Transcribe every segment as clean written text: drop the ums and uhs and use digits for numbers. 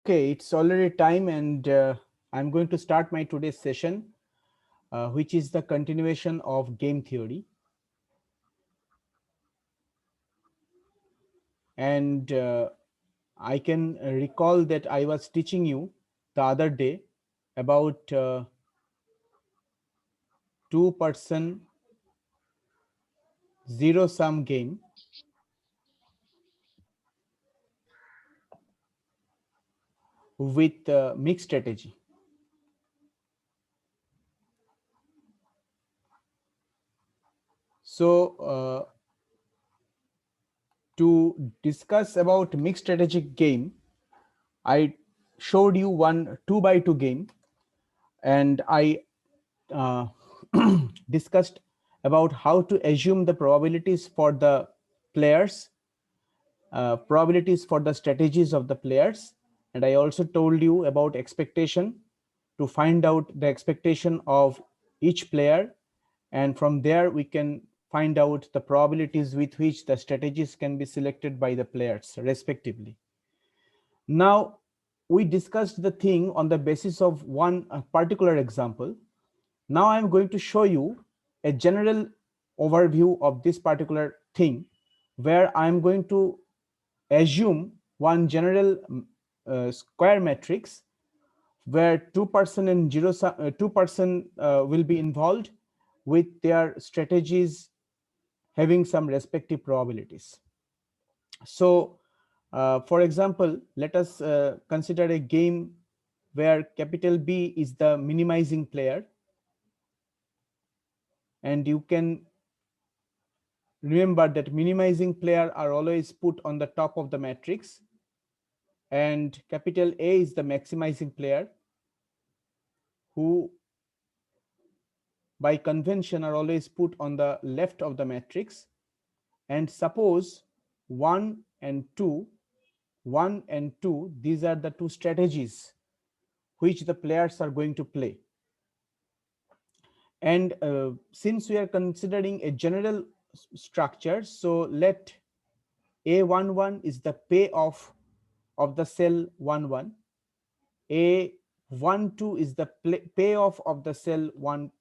Okay, it's already time, and I'm going to start my today's session, which is the continuation of game theory. And I can recall that I was teaching you the other day about two-person zero-sum game with mixed strategy. So to discuss about mixed strategic game, I showed you one 2x2 game, and I uh, discussed about how to assume the probabilities for the players, probabilities for the strategies of the players, and I also told you about expectation to find out the expectation of each player, and from there we can find out the probabilities with which the strategies can be selected by the players respectively. Now we discussed the thing on the basis of one particular example. Now I'm going to show you a general overview of this particular thing, where I'm going to assume one general square matrix where two-person and two-person will be involved with their strategies having some respective probabilities. So for example, let us consider a game where capital B is the minimizing player, and you can remember that minimizing player are always put on the top of the matrix, and capital A is the maximizing player, who by convention are always put on the left of the matrix. And suppose 1 and 2, 1 and 2, these are the two strategies which the players are going to play. And since we are considering a general structure, so let A11 is the payoff of the cell 11, A12 is the payoff of the cell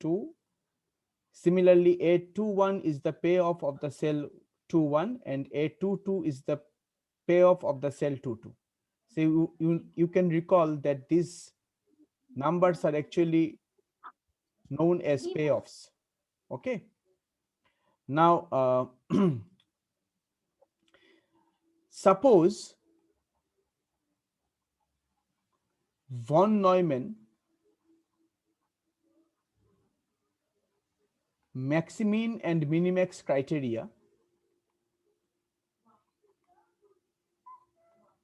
12, similarly A21 is the payoff of the cell 21, and A22 is the payoff of the cell 22. So you can recall that these numbers are actually known as payoffs. Okay. Now suppose von Neumann maximin and minimax criteria,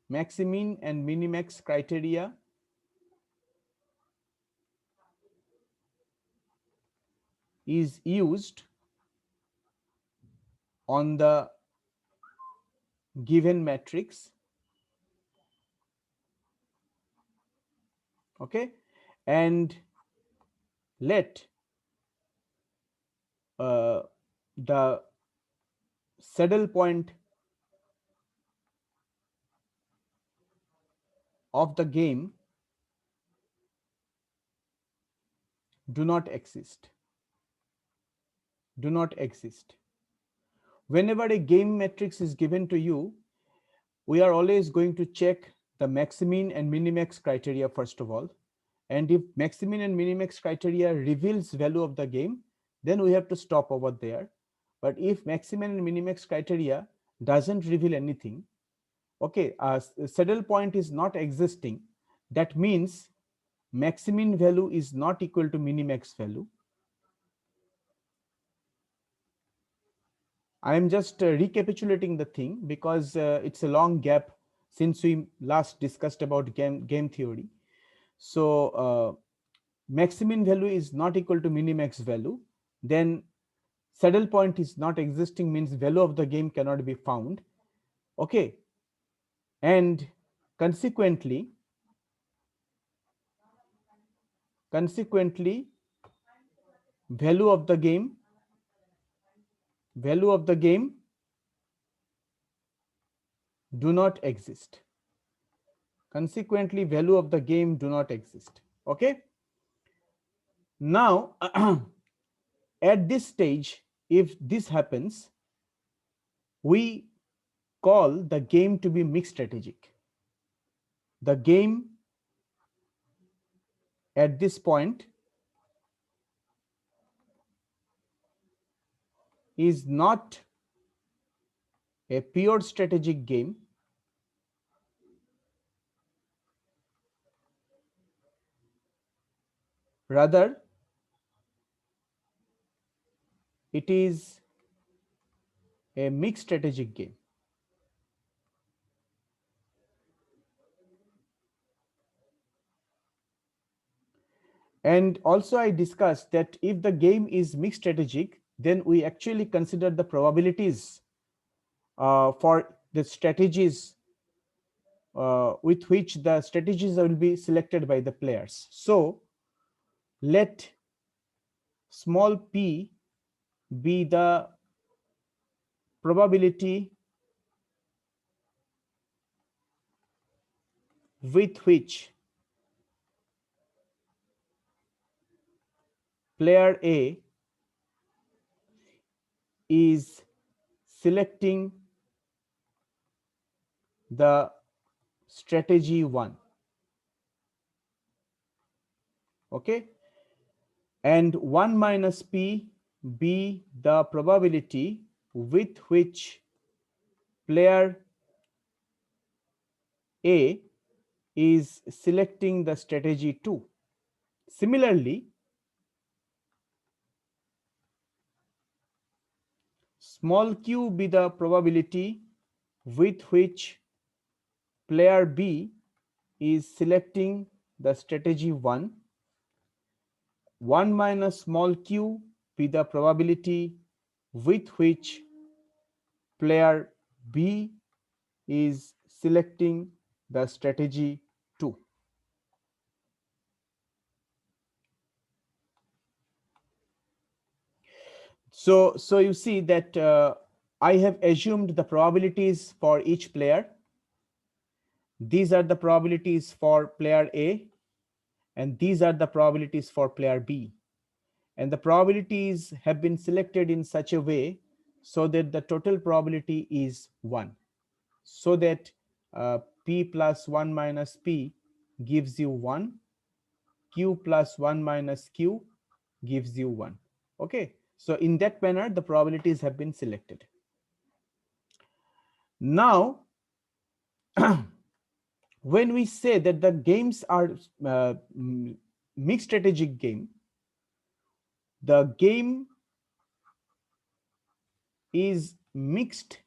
maximin and minimax criteria is used on the given matrix. Okay, and let the saddle point of the game do not exist. Do not exist. Whenever a game matrix is given to you, we are always going to check the maximin and minimax criteria first of all. And if maximin and minimax criteria reveals value of the game, then we have to stop over there. But if maximin and minimax criteria doesn't reveal anything, okay, saddle point is not existing, that means maximin value is not equal to minimax value. I am just recapitulating the thing because it's a long gap since we last discussed about game theory. So maximin value is not equal to minimax value, then saddle point is not existing, means value of the game cannot be found. Okay, and consequently value of the game do not exist. Consequently, value of the game do not exist. Okay. Now, at this stage, if this happens, we call the game to be mixed strategic. The game at this point is not a pure strategic game. Rather, it is a mixed strategic game. And also I discussed that if the game is mixed strategic, then we actually consider the probabilities for the strategies with which the strategies will be selected by the players. So let small p be the probability with which player A is selecting the strategy 1. Okay, and 1 minus p be the probability with which player A is selecting the strategy 2. Similarly, small q be the probability with which player B is selecting the strategy 1. 1 minus small q be the probability with which player B is selecting the strategy 2. So you see that I have assumed the probabilities for each player. These are the probabilities for player A, and these are the probabilities for player B. And the probabilities have been selected in such a way so that the total probability is 1. So that p plus 1 minus p gives you 1, q plus 1 minus q gives you 1. Okay, so in that manner the probabilities have been selected. Now when we say that the games are mixed strategic game, the game is mixed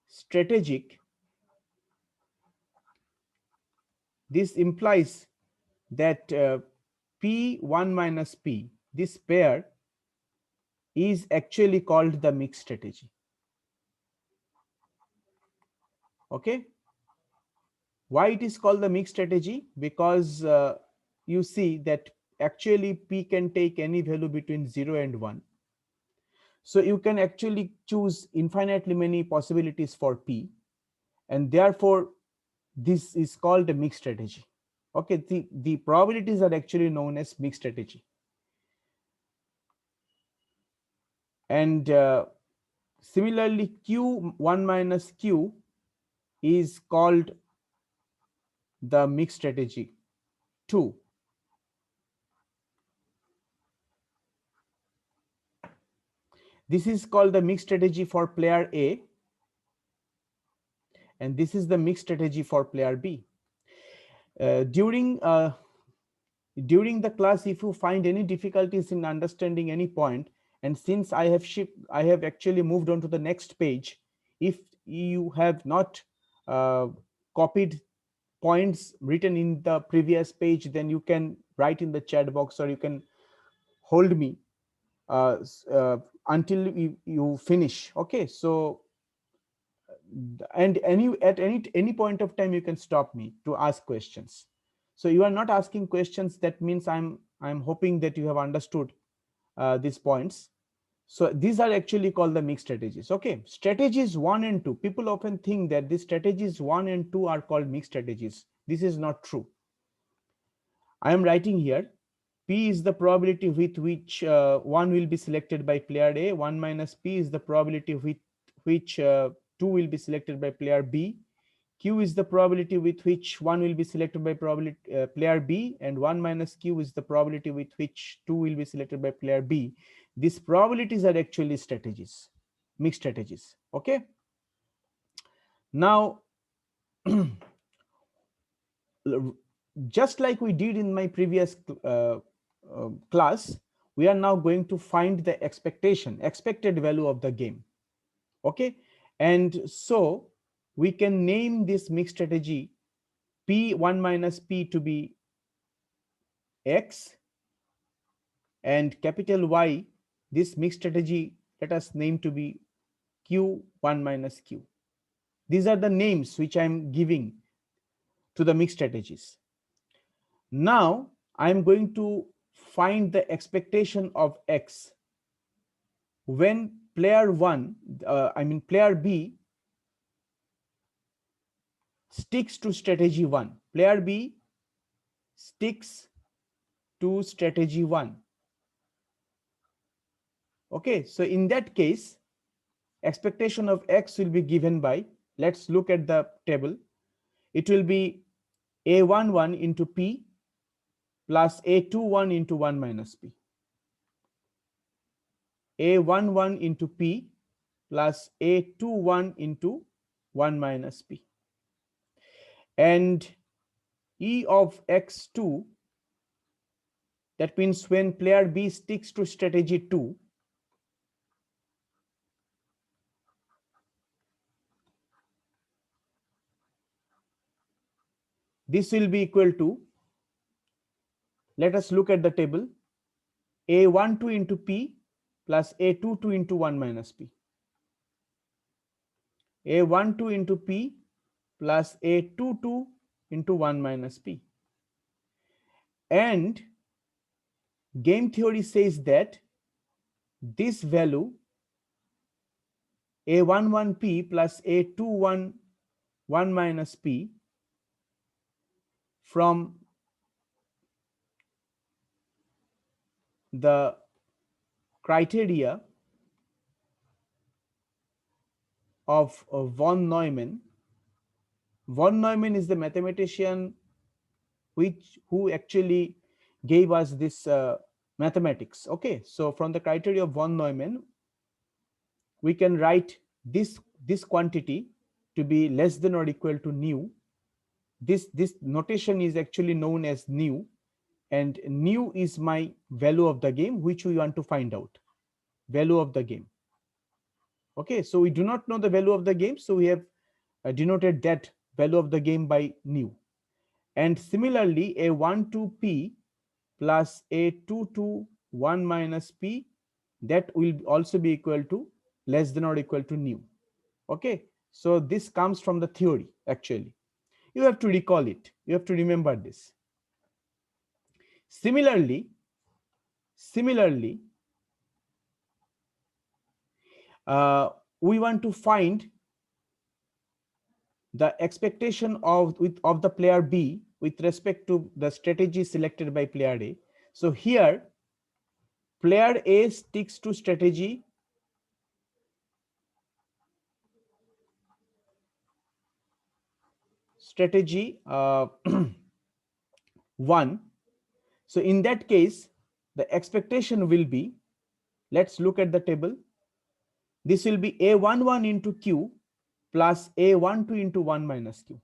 strategic. This implies that p1 minus p, this pair, is actually called the mixed strategy. Okay, why it is called the mixed strategy? Because you see that actually p can take any value between 0 and 1. So you can actually choose infinitely many possibilities for p, and therefore this is called a mixed strategy. Okay, the probabilities are actually known as mixed strategy. And similarly, q1 minus q is called the mixed strategy 2. This is called the mixed strategy for player A, and this is the mixed strategy for player B. During the class, if you find any difficulties in understanding any point, and since I have actually moved on to the next page, if you have not copied points written in the previous page, then you can write in the chat box, or you can hold me until you finish. Okay, so and any point of time you can stop me to ask questions. So you are not asking questions, that means I'm hoping that you have understood these points. So these are actually called the mixed strategies. Okay, strategies 1 and 2. People often think that the strategies 1 and 2 are called mixed strategies. This is not true. I am writing here P is the probability with which 1 will be selected by player A, 1 minus P is the probability with which 2 will be selected by player B, Q is the probability with which 1 will be selected by probability player B, and 1 minus Q is the probability with which 2 will be selected by player B. These probabilities are actually strategies, mixed strategies. Okay. Now, just like we did in my previous class, we are now going to find the expected value of the game. Okay. And so we can name this mixed strategy P1 minus P to be X, and capital Y, this mixed strategy, let us name to be Q1 minus Q. These are the names which I am giving to the mixed strategies. Now I am going to find the expectation of X when player player B sticks to strategy 1. Player B sticks to strategy 1. Okay, so in that case, expectation of X will be given by, let's look at the table. It will be A11 into P plus A21 into 1 minus P. A11 into P plus A21 into 1 minus P. And E of X2, that means when player B sticks to strategy 2, this will be equal to, let us look at the table, A12 into P plus A22 into 1 minus P. A12 into P plus A22 into 1 minus P. And game theory says that this value A11P plus A21 1 minus P from the criteria of von Neumann. Von Neumann is the mathematician who actually gave us this mathematics. Okay, so from the criteria of von Neumann, we can write this quantity to be less than or equal to nu. This notation is actually known as nu, and nu is my value of the game which we want to find out. Value of the game. Okay, so we do not know the value of the game, so we have denoted that value of the game by nu. And similarly, A12P plus A22 1 minus P, that will also be equal to less than or equal to nu. Okay, so this comes from the theory. Actually, you have to recall it, you have to remember this. Similarly, we want to find the expectation of the player B with respect to the strategy selected by player A. So here player A sticks to strategy uh, 1. So in that case, the expectation will be, let's look at the table. This will be A11 into Q plus A12 into 1 minus Q.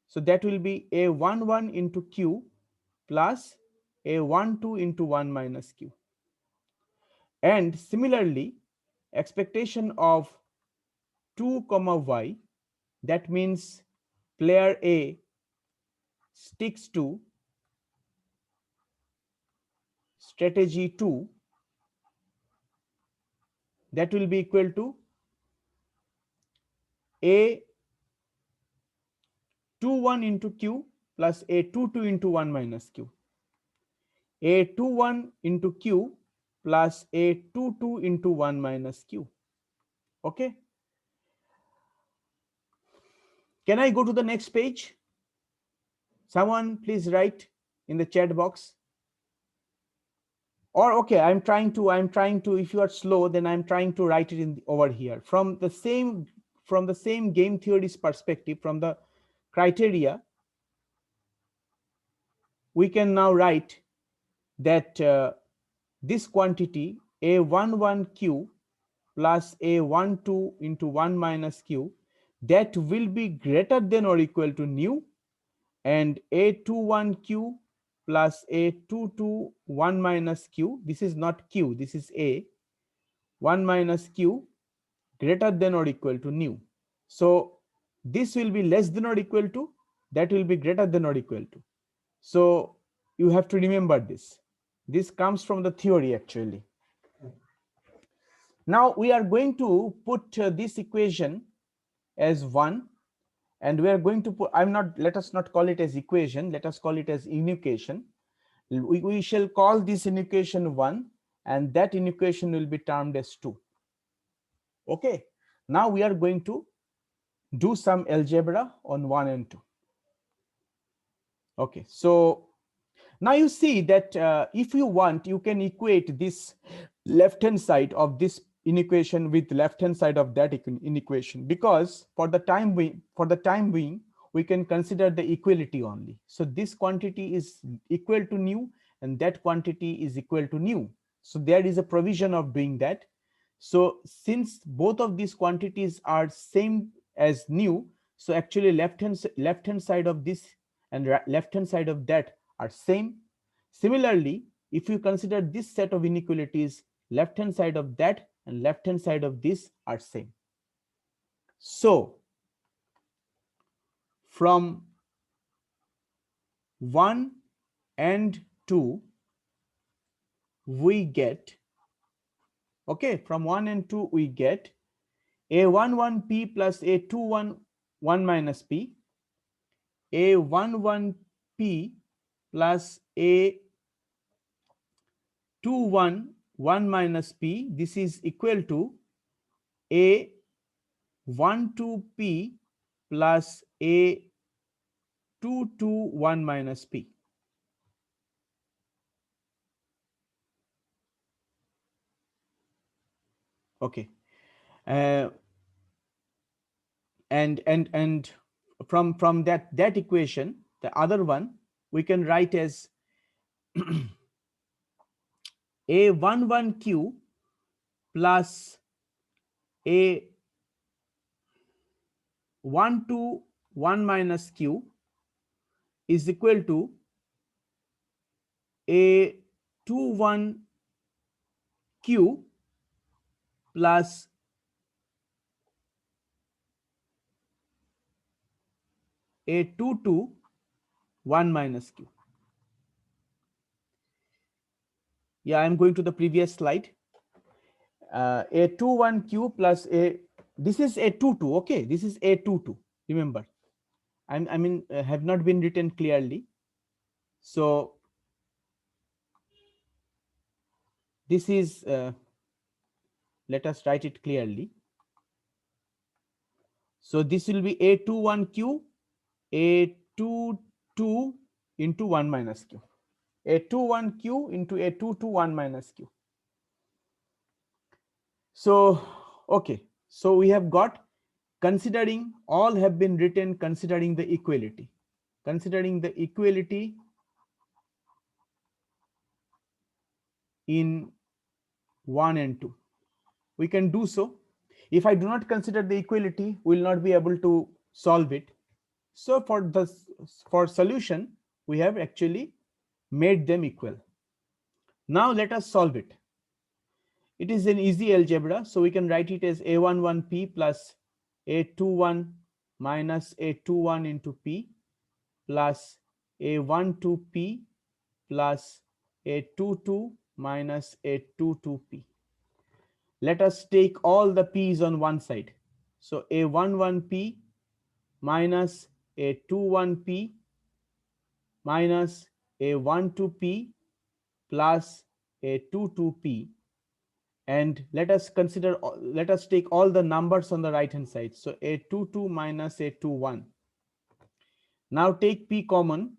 So that will be A11 into Q plus A12 into 1 minus Q. And similarly, expectation of 2 comma Y, that means player A sticks to strategy 2, that will be equal to A21 into Q plus A22 into 1 minus Q. A21 into Q plus a22 into 1 minus q. Okay, can I go to the next page? Someone please write in the chat box. Or okay, I'm trying to, if you are slow, then I'm trying to write it in over here from the same game theory's perspective, from the criteria. We can now write that this quantity a11q plus a12 into 1 minus q, that will be greater than or equal to nu, and a21q plus a22 1 minus q, this is not q, this is a 1 minus q, greater than or equal to nu. So this will be less than or equal to, that will be greater than or equal to. So you have to remember this. This comes from the theory actually. Now we are going to put this equation as 1, and we are going to put, let us not call it as equation, let us call it as inequation. We shall call this inequation 1, and that inequation will be termed as 2. Okay, now we are going to do some algebra on 1 and 2. Okay, so now you see that if you want, you can equate this left hand side of this inequation with left hand side of that inequation, because for the time being we can consider the equality only. So this quantity is equal to nu, and that quantity is equal to nu. So there is a provision of doing that. So since both of these quantities are same as nu, so actually left hand side of this and left hand side of that are same. Similarly, if you consider this set of inequalities, left hand side of that and left hand side of this are same. So from 1 and 2 we get, okay, from 1 and 2 we get a11p plus a21 1 minus p, a11p plus a21 1 minus p, this is equal to a12p plus a22 1 minus p. Okay, uh, and from that equation, the other one we can write as a11q plus a 12 1 minus q is equal to a 21q plus a 22 1 minus q. Yeah, I'm going to the previous slide. A 21q plus a, this is a 22, okay, this is a 22, remember, I mean have not been written clearly. So this is let us write it clearly. So this will be a21q a22 into 1 minus q, a21q into a22 1 minus q. So okay, so we have got, considering all have been written considering the equality, in 1 and 2 we can do so. If I do not consider the equality, we will not be able to solve it. So for solution we have actually made them equal. Now let us solve it. It is an easy algebra, so we can write it as a11p plus a21 minus a21 into p plus a12p plus a22 minus a22p. Let us take all the p's on one side. So a11p minus a21p minus a12p plus A22P, and let us take all the numbers on the right hand side. So A22 minus A21. Now take P common.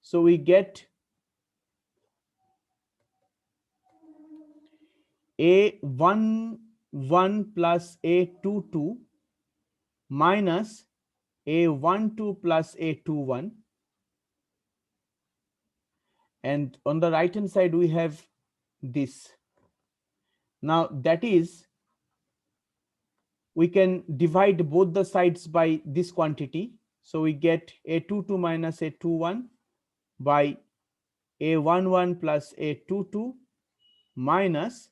So we get A11 plus A22 minus A12 plus A21, and on the right hand side we have this. Now that is, we can divide both the sides by this quantity. So we get A22 minus A21 by A11 plus A22 minus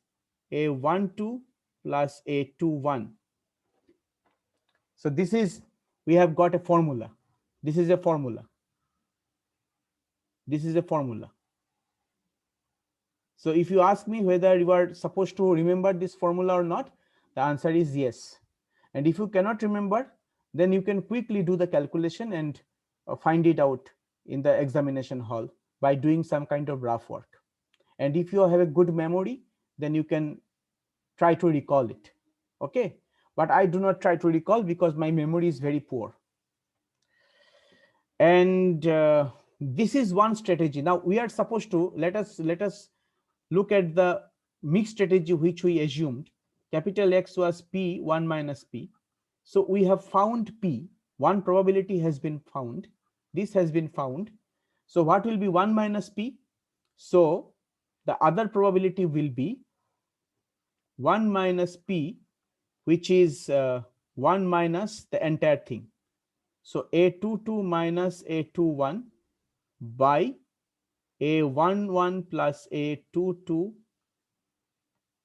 A12 plus A21. So this is, we have got a formula. This is a formula. This is a formula. So if you ask me whether you are supposed to remember this formula or not, the answer is yes. And if you cannot remember, then you can quickly do the calculation and find it out in the examination hall by doing some kind of rough work. And if you have a good memory, then you can try to recall it. Okay, but I do not try to recall because my memory is very poor. And this is one strategy. Now we are supposed to, let us look at the mixed strategy which we assumed. Capital X was P 1 minus P. So we have found P, one probability has been found, this has been found. So what will be 1 minus P? So the other probability will be 1 minus P, which is 1 minus the entire thing. So A22 minus A21 by A11 plus A22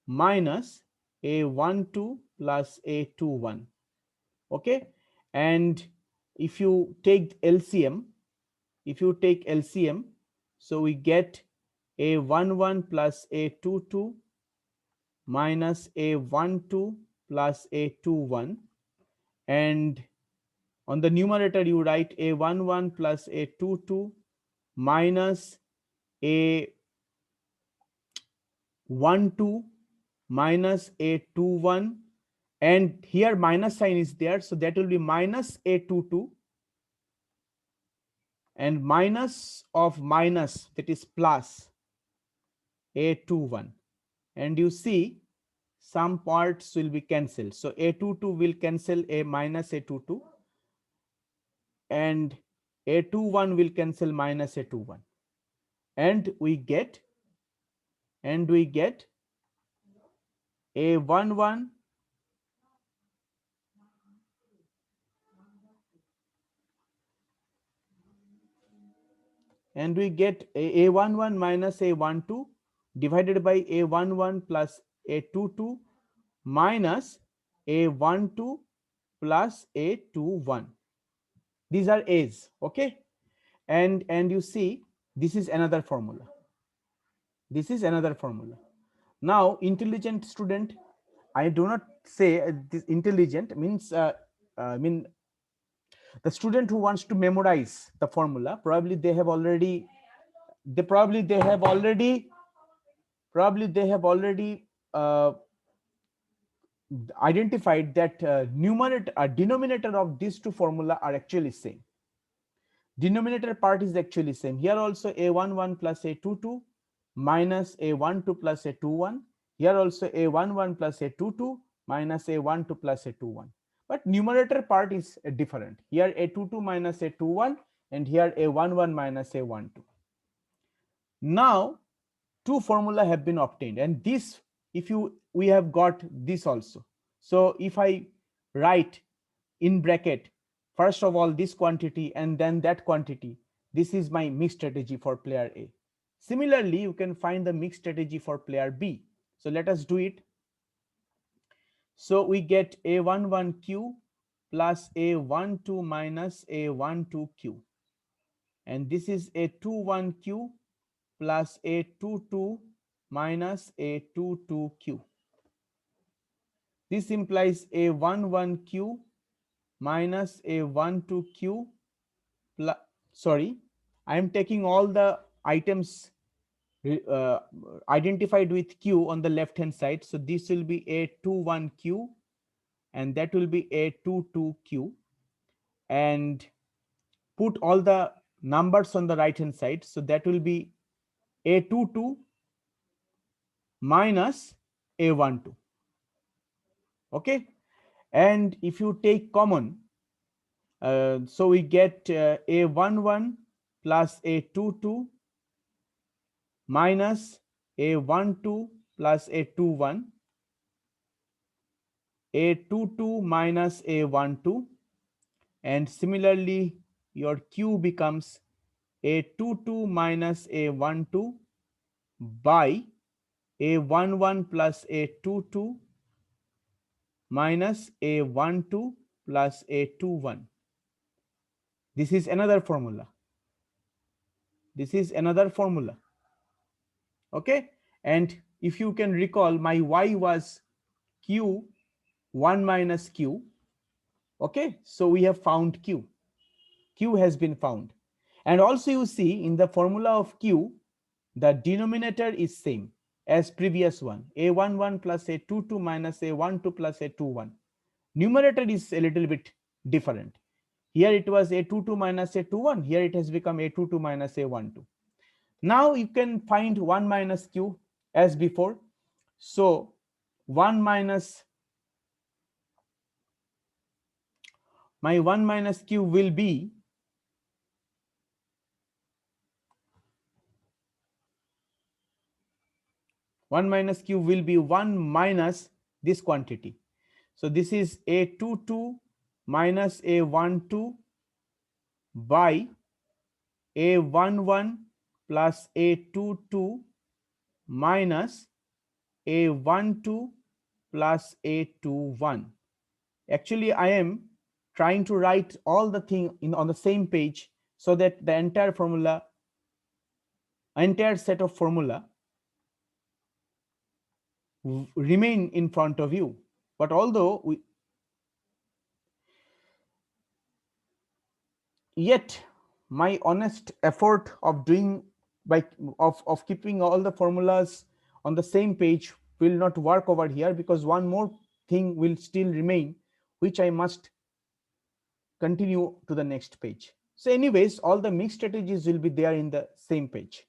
minus A12 plus A21. Okay, and if you take LCM, so we get A11 plus A22 minus A12 plus A21, and on the numerator you write A11 plus A22 minus A12 minus A21, and here minus sign is there, so that will be minus A22 and minus of minus, that is plus A21, and you see some parts will be cancelled. So A22 will cancel A minus A22 and A21 will cancel minus A21, and we get A11 and we get A11 minus A12 divided by A11 plus A22 minus A12 plus A21. These are A's, okay? And you see, this is another formula. This is another formula. Now, intelligent student, I do not say this intelligent means, I mean, the student who wants to memorize the formula, probably they have already uh, identified that numerator denominator of these two formula are actually same. Denominator part is actually same. Here also A11 plus A22 minus A12 plus A21. Here also A11 plus A22 minus A12 plus A21. But numerator part is different. Here A22 minus A21 and here A11 minus A12. Now two formula have been obtained, and this, if you, we have got this also. So if I write in bracket first of all this quantity and then that quantity, this is my mixed strategy for player A. Similarly, you can find the mixed strategy for player B. So let us do it. So we get A11Q plus A12 minus A12Q, and this is A21Q plus A22 minus A22Q. This implies A11Q minus A12Q plus, sorry, I am taking all the items uh, identified with q on the left hand side. So this will be a21q and that will be a22q, and put all the numbers on the right hand side. So that will be a22 minus a12. Okay, and if you take common, so we get a11 plus a22 minus a12 plus a21, a22 minus a12, and similarly your q becomes a22 minus a12 by a11 plus a22 minus a12 plus a21. This is another formula. This is another formula. Okay, and if you can recall, my y was q1 minus q. Okay, so we have found q. Q has been found. And also you see in the formula of q, the denominator is same as previous one, a11 plus a22 minus a12 plus a21. Numerator is a little bit different. Here it was a22 minus a21, here it has become a22 minus a12. Now you can find 1 minus q as before. So 1 minus, my 1 minus q will be 1 minus q will be 1 minus this quantity. So this is a22 minus a12 by a11 plus a22 minus a12 plus a21. Actually, I am trying to write all the thing in on the same page so that the entire formula, entire set of formula remain in front of you. But although we, yet my honest effort of doing by of keeping all the formulas on the same page will not work over here, because one more thing will still remain which I must continue to the next page. So anyways, all the mixed strategies will be there in the same page.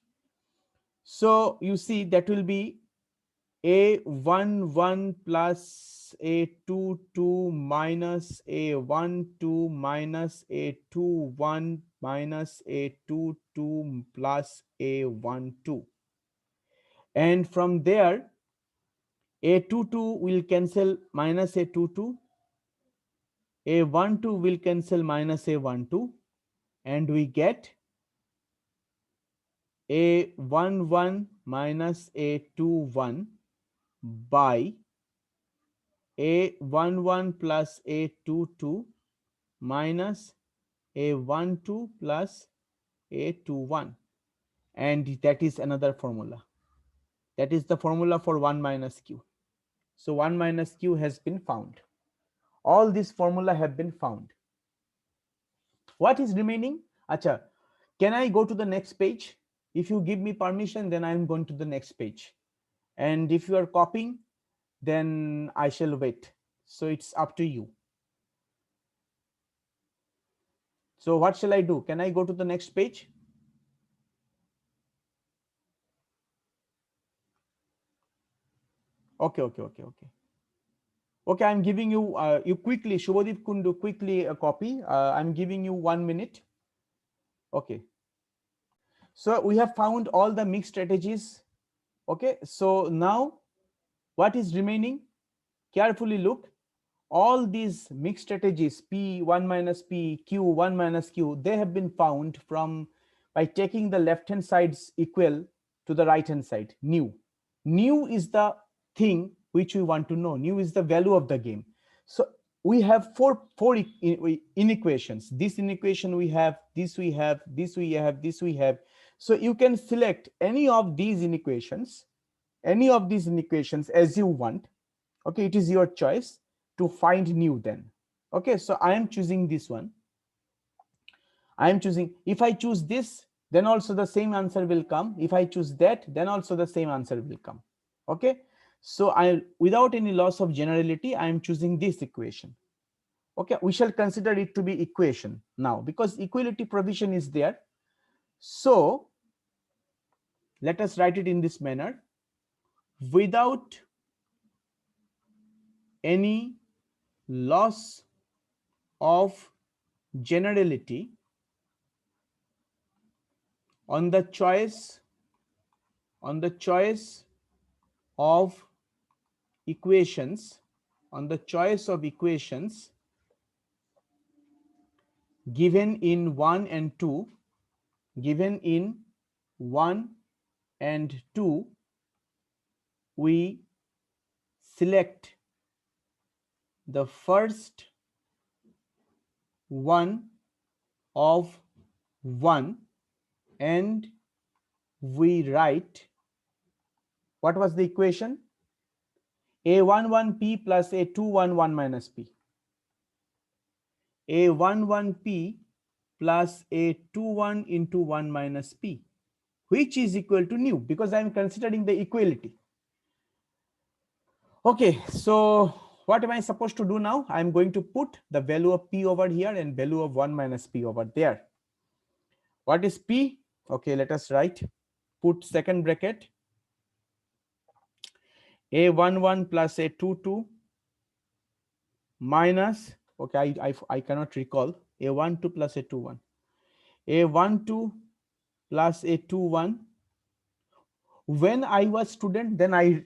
So you see that will be a11 plus a22 minus a12 minus a21 minus a22 plus a12, and from there a22 will cancel minus a22, a12 will cancel minus a12, and we get a11 minus a21 by a11 plus a22 minus a12 plus a21, and that is another formula. That is the formula for 1 minus q. So 1 minus q has been found. All these formula have been found. What is remaining? Acha, can I go to the next page? If you give me permission, then I am going to the next page. And if you are copying, then I shall wait. So it's up to you. So what shall I do? Can I go to the next page? Okay. Okay, I'm giving you, you quickly, Shubhadeep Kundu, quickly a copy. I'm giving you 1 minute. Okay. So we have found all the mixed strategies. Okay. So now what is remaining? Carefully look. All these mixed strategies, P1 minus P, Q1 minus Q, they have been found from by taking the left hand sides equal to the right hand side, new. New is the thing which we want to know. New is the value of the game. So we have four inequations. This inequation we have, this we have, this we have, this we have. So you can select any of these inequations, as you want. Okay, it is your choice to find new then. Okay, so I am choosing this one. I am choosing, if I choose this, then also the same answer will come. If I choose that, then also the same answer will come. Okay, so I, without any loss of generality, I am choosing this equation. Okay, we shall consider it to be equation now because equality provision is there. So let us write it in this manner: without any loss of generality on the choice of equations, on the choice of equations given in 1 and 2, given in 1 and 2, we select the first one of 1 and we write, what was the equation? A11p plus A211 minus p. A11p plus A21 into 1 minus p, which is equal to nu, because I am considering the equality. Okay, so what am I supposed to do now? I am going to put the value of p over here and value of 1 minus p over there. What is p? Okay, let us write, put second bracket, A11 plus A22 minus, okay, I cannot recall, A12 plus A21, A12 plus A21. When I was student, then I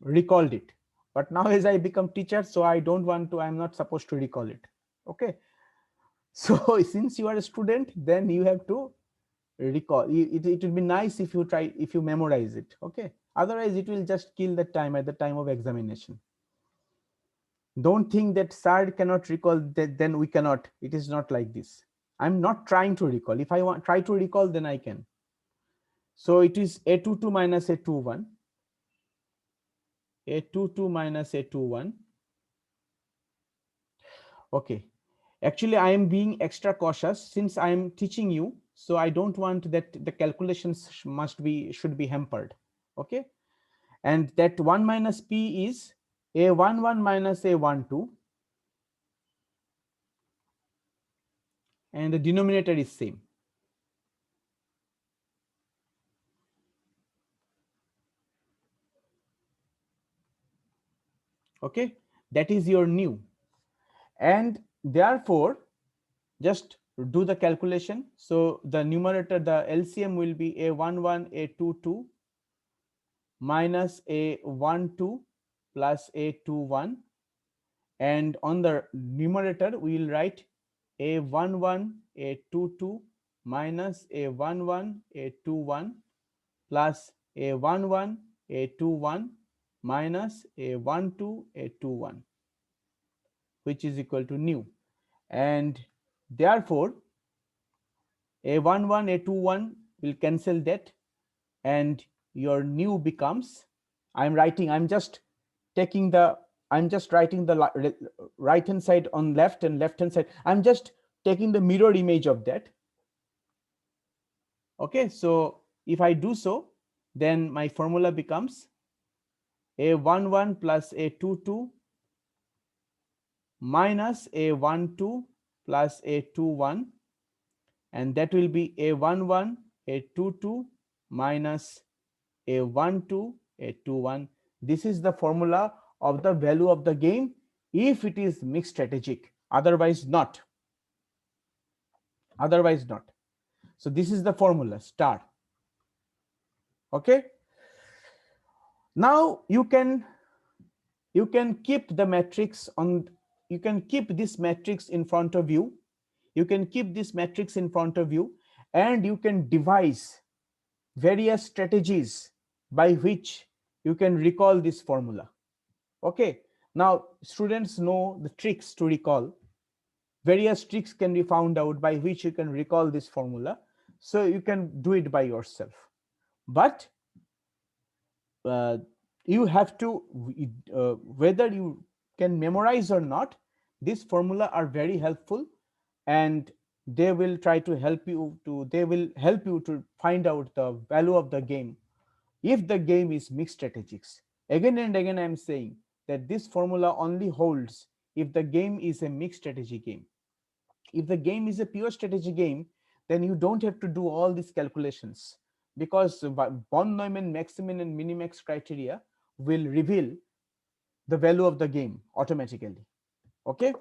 recalled it, but now as I become teacher, so I don't want to, I'm not supposed to recall it. Okay, so since you are a student, then you have to recall it. It will be nice if you try, if you memorize it. Okay, otherwise it will just kill the time at the time of examination. Don't think that sir cannot recall, that then we cannot. It is not like this. I'm not trying to recall. If I want try to recall, then I can. So it is A22 minus A21, A22 minus A21. Okay, actually I am being extra cautious since I am teaching you, so I don't want that the calculations should be hampered. Okay, and that 1 minus p is A11 minus A12, and the denominator is same. Okay, that is your nu, and therefore just do the calculation. So the numerator, the LCM will be A11 A22 minus A12 plus A21, and on the numerator we will write A11 A22 minus A11 A21 plus A11 A21 minus A12 A21, which is equal to nu, and therefore A11 A21 will cancel that, and your nu becomes, I'm just taking the, I'm just writing the right hand side on left and left hand side, I'm just taking the mirror image of that. Okay, so if I do so, then my formula becomes A11 plus A22 minus A12 plus A21, and that will be A11 A22 minus A12 A21. This is the formula of the value of the game if it is mixed strategic, otherwise not. Otherwise not. So this is the formula star. Okay, now you can keep the matrix on, you can keep this matrix in front of you, you can keep this matrix in front of you, and you can devise various strategies by which you can recall this formula. Okay, now students know the tricks to recall. Various tricks can be found out by which you can recall this formula, so you can do it by yourself. But you have to, whether you can memorize or not, these formula are very helpful, and they will try to help you to they will help you to find out the value of the game if the game is mixed strategics. Again and again, I am saying that this formula only holds if the game is a mixed strategy game. If the game is a pure strategy game, then you don't have to do all these calculations, because von Neumann maximum and minimax criteria will reveal the value of the game automatically. Okay,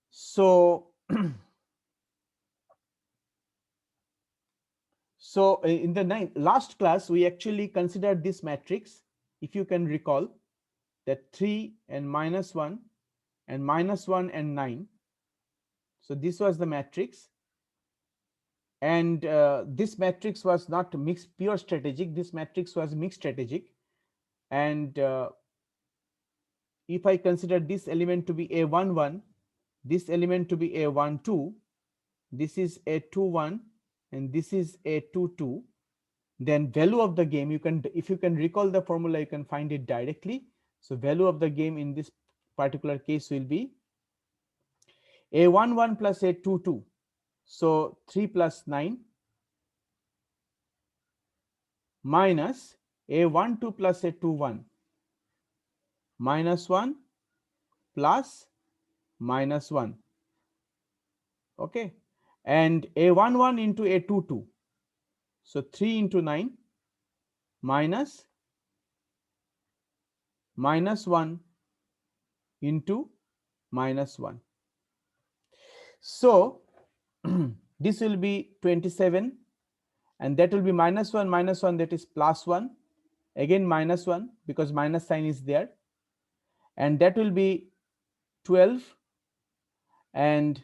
so so in the last class we actually considered this matrix, if you can recall, that 3 and -1 and -1 and 9. So this was the matrix, and this matrix was not mixed pure strategic, this matrix was mixed strategic. And if I consider this element to be a11, this element to be a12, this is a21, and this is a22, then value of the game, you can, if you can recall the formula, you can find it directly. So value of the game in this particular case will be a11 plus a22, so 3 plus 9, minus a12 plus a21, -1 plus -1. Okay, and a11 into a22, so 3 into 9, minus -1 into -1. So this will be 27, and that will be -1, that is +1, again -1 because minus sign is there, and that will be 12, and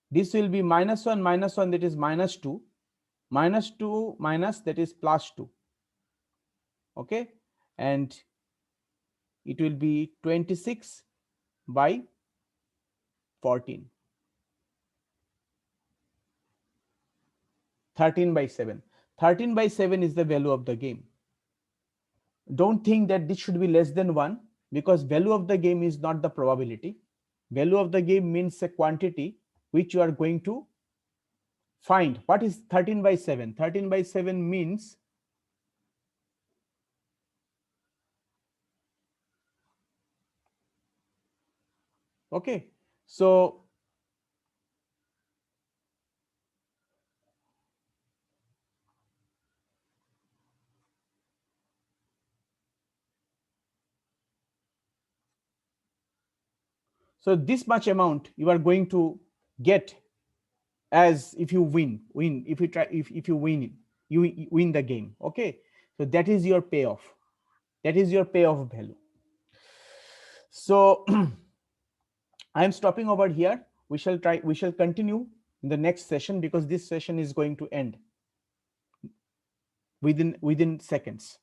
this will be -1, that is -2, -2 minus, that is +2. Okay, and it will be 26 by 14, 13 by 7. 13 by 7 is the value of the game. Don't think that this should be less than 1, because value of the game is not the probability. Value of the game means a quantity which you are going to find. What is 13 by 7? 13 by 7 means okay, so this much amount you are going to get as if you win, if you try, if you win, you win the game. Okay, so that is your payoff, that is your payoff value. So I am stopping over here. We shall continue in the next session, because this session is going to end within seconds.